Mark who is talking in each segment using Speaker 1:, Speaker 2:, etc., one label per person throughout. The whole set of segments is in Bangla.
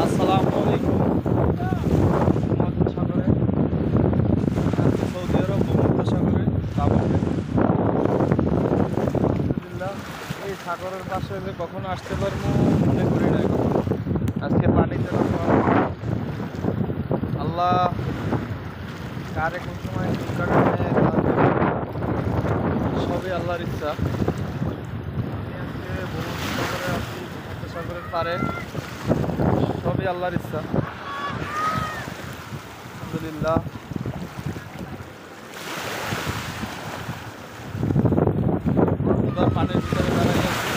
Speaker 1: আসসালামু আলাইকুম। সাগরে সৌদি আরব সাগরে আলহামদুলিল্লাহ। এই সাগরের পাশে যে কখন আসতে পারবো মনে করি না। আজকে পানিতে আল্লাহ কারে কোন সময় সবই আল্লাহর ইচ্ছা। আজকে সাগরে আসি, সাগরের পারে সবই আল্লাহর ইচ্ছা। আলহামদুলিল্লাহ। পানির ভিতরে দাঁড়াই আছি।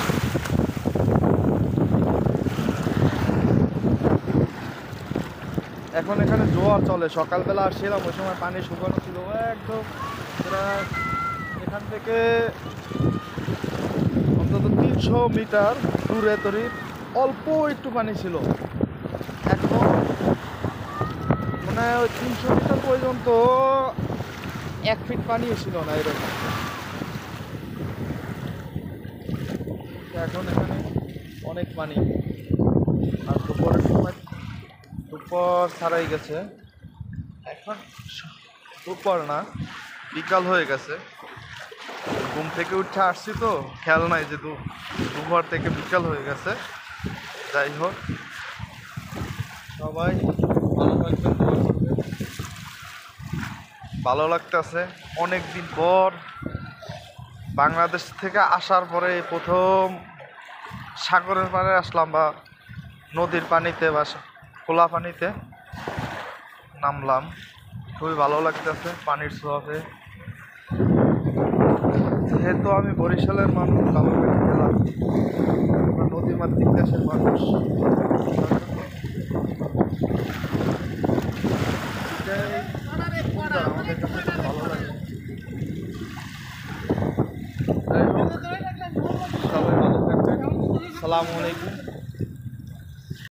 Speaker 1: এখন এখানে জোয়ার চলে। সকালবেলা আসছিলাম, ওই সময় পানি শুকানো ছিল একদম। এখান থেকে অন্তত 300 মিটার দূরে তরি অল্প একটু পানি ছিল। এখন মানে ওই 300 মিটার পর্যন্ত 1 ফিট পানিও ছিল না এরকম। এখন এখানে অনেক পানি। আর দুপুরের সময় দুপুর ছাড়াই গেছে। এখন দুপুর না, বিকাল হয়ে গেছে। ঘুম থেকে উঠে আসছি তো খেয়াল নাই যে দুপুর থেকে বিকাল হয়ে গেছে। যাই হোক, সবাই ভালো থাকবেন, দোয়া করবেন। ভালো লাগতেছে অনেক দিন পর বাংলাদেশ থেকে আসার পরে প্রথম সাগরের পাড়ে আসলাম, বা নদীর পানিতে বা খোলা পানিতে নামলাম। খুবই ভালো লাগতেছে পানির ছোঁয়াতে। যেহেতু আমি বরিশালের মানুষ, কালোঘাট জেলা, নদীমাতৃক দেশের মানুষ, এটাই আমাদের কাছে খুব ভালো লাগে। যাই হোক, সবাই ভালো থাকবেন। আসসালামু আলাইকুম।